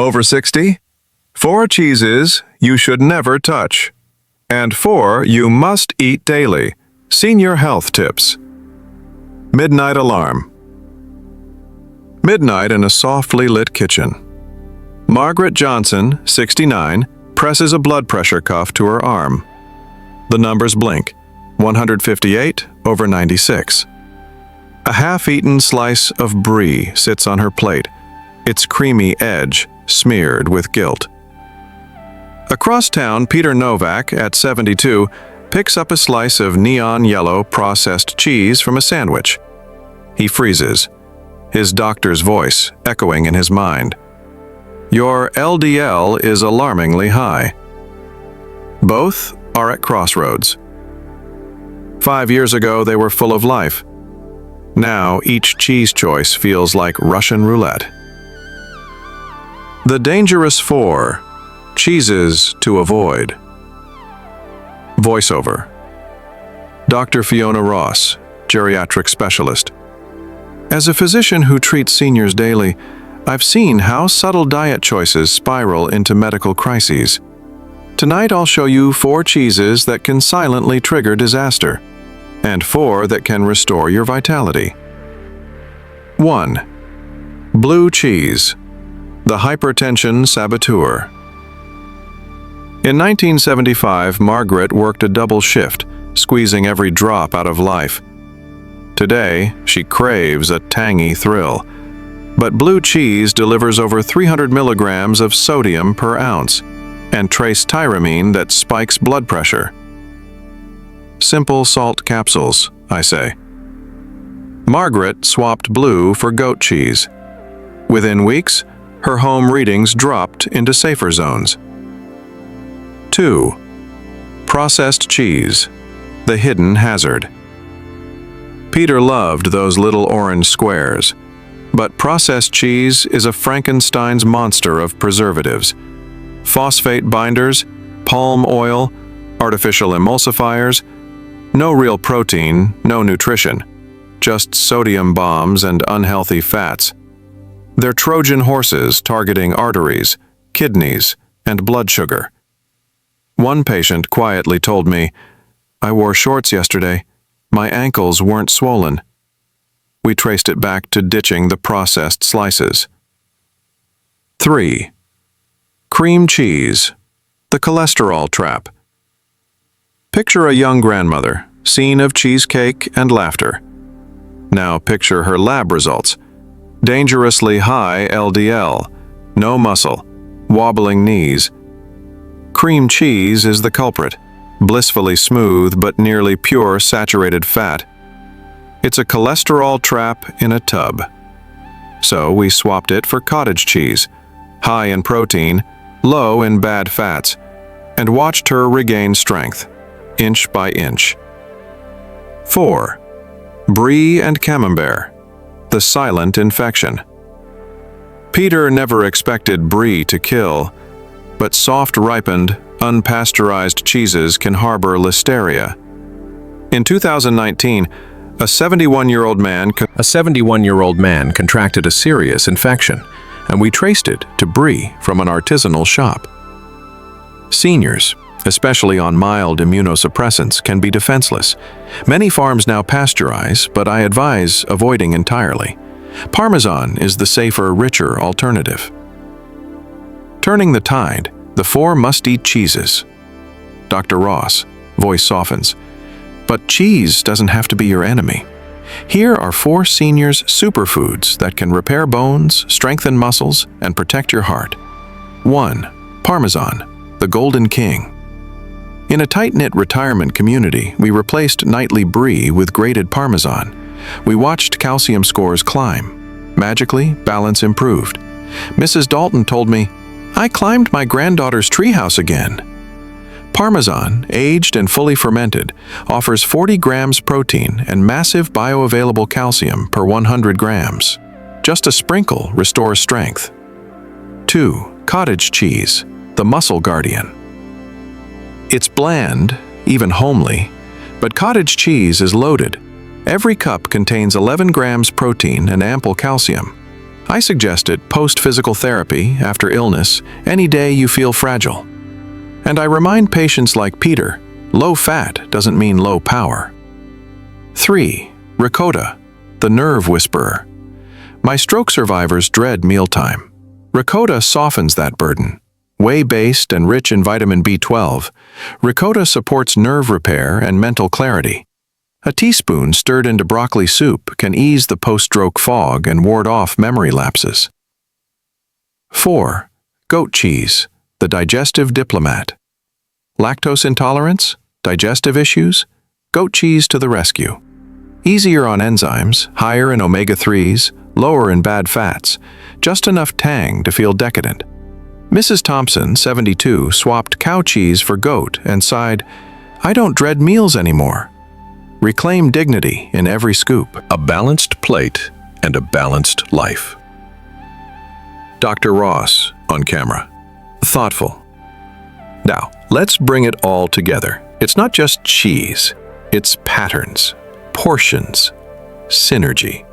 Over 60? 4 cheeses you should never touch. And 4 you must eat daily. Senior health tips. Midnight alarm. Midnight in a softly lit kitchen. Margaret Johnson, 69, presses a blood pressure cuff to her arm. The numbers blink. 158 over 96. A half-eaten slice of brie sits on her plate, its creamy edge smeared with guilt. Across town, Peter Novak, at 72, picks up a slice of neon yellow processed cheese from a sandwich. He freezes, his doctor's voice echoing in his mind. Your LDL is alarmingly high. Both are at crossroads. 5 years ago, they were full of life. Now, each cheese choice feels like Russian roulette. The Dangerous 4. Cheeses to avoid. Voiceover. Dr. Fiona Ross, geriatric specialist. As a physician who treats seniors daily, I've seen how subtle diet choices spiral into medical crises. Tonight I'll show you 4 cheeses that can silently trigger disaster, and 4 that can restore your vitality. 1. Blue cheese, the hypertension saboteur. In 1975, Margaret worked a double shift, squeezing every drop out of life. Today, she craves a tangy thrill. But blue cheese delivers over 300 milligrams of sodium per ounce and trace tyramine that spikes blood pressure. Simple salt capsules, I say. Margaret swapped blue for goat cheese. Within weeks, her home readings dropped into safer zones. 2. Processed cheese, the hidden hazard. Peter loved those little orange squares, but processed cheese is a Frankenstein's monster of preservatives. Phosphate binders, palm oil, artificial emulsifiers, no real protein, no nutrition, just sodium bombs and unhealthy fats. They're Trojan horses targeting arteries, kidneys, and blood sugar. One patient quietly told me, "I wore shorts yesterday. My ankles weren't swollen." We traced it back to ditching the processed slices. 3. Cream cheese, the cholesterol trap. Picture a young grandmother, scene of cheesecake and laughter. Now picture her lab results. Dangerously high LDL, no muscle, wobbling knees. Cream cheese is the culprit, blissfully smooth but nearly pure saturated fat. It's a cholesterol trap in a tub. So we swapped it for cottage cheese, high in protein, low in bad fats, and watched her regain strength, inch by inch. 4. Brie and camembert, the silent infection. Peter never expected brie to kill, but soft-ripened, unpasteurized cheeses can harbor listeria. In 2019, a 71-year-old man contracted a serious infection, and we traced it to brie from an artisanal shop. Seniors, especially on mild immunosuppressants, can be defenseless. Many farms now pasteurize, but I advise avoiding entirely. Parmesan is the safer, richer alternative. Turning the tide, the 4 must-eat cheeses. Dr. Ross, voice softens. But cheese doesn't have to be your enemy. Here are 4 seniors' superfoods that can repair bones, strengthen muscles, and protect your heart. 1. Parmesan, the Golden King. In a tight-knit retirement community, we replaced nightly brie with grated Parmesan. We watched calcium scores climb. Magically, balance improved. Mrs. Dalton told me, "I climbed my granddaughter's treehouse again." Parmesan, aged and fully fermented, offers 40 grams protein and massive bioavailable calcium per 100 grams. Just a sprinkle restores strength. 2. Cottage cheese, the muscle guardian. It's bland, even homely, but cottage cheese is loaded. Every cup contains 11 grams protein and ample calcium. I suggest it post-physical therapy, after illness, any day you feel fragile. And I remind patients like Peter, low fat doesn't mean low power. 3. Ricotta, the nerve whisperer. My stroke survivors dread mealtime. Ricotta softens that burden. Whey-based and rich in vitamin B12, ricotta supports nerve repair and mental clarity. A teaspoon stirred into broccoli soup can ease the post-stroke fog and ward off memory lapses. 4. Goat cheese, the digestive diplomat. Lactose intolerance? Digestive issues? Goat cheese to the rescue. Easier on enzymes, higher in omega-3s, lower in bad fats, just enough tang to feel decadent. Mrs. Thompson, 72, swapped cow cheese for goat and sighed, "I don't dread meals anymore." Reclaim dignity in every scoop. A balanced plate and a balanced life. Dr. Ross, on camera. Thoughtful. Now, let's bring it all together. It's not just cheese. It's patterns, portions, synergy.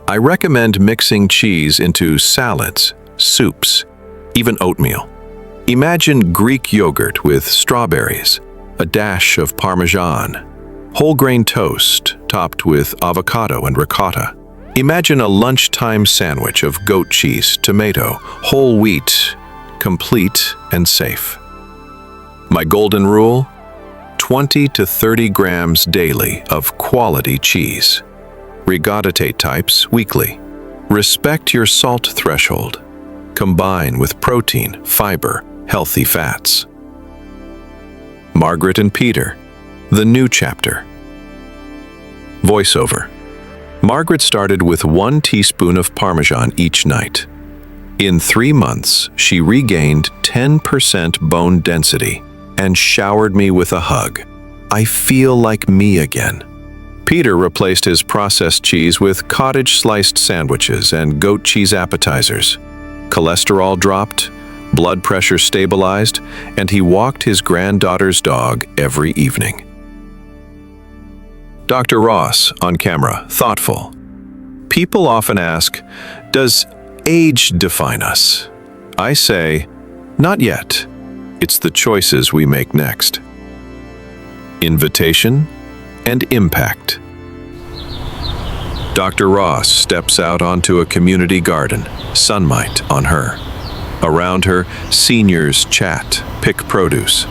I recommend mixing cheese into salads, soups, even oatmeal. Imagine Greek yogurt with strawberries, a dash of Parmesan, whole grain toast topped with avocado and ricotta. Imagine a lunchtime sandwich of goat cheese, tomato, whole wheat, complete and safe. My golden rule: 20 to 30 grams daily of quality cheese. Regurgitate types weekly. Respect your salt threshold. Combine with protein, fiber, healthy fats. Margaret and Peter, the new chapter. Voiceover. Margaret started with 1 teaspoon of Parmesan each night. In 3 months, she regained 10% bone density and showered me with a hug. I feel like me again. Peter replaced his processed cheese with cottage sliced sandwiches and goat cheese appetizers. Cholesterol dropped, blood pressure stabilized, and he walked his granddaughter's dog every evening. Dr. Ross, on camera, thoughtful. People often ask, does age define us? I say, not yet. It's the choices we make next. Invitation and impact. Dr. Ross steps out onto a community garden, sunlight on her. Around her, seniors chat, pick produce.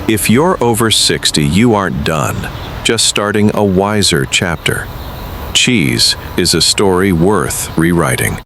If you're over 60, you aren't done, just starting a wiser chapter. Cheese is a story worth rewriting.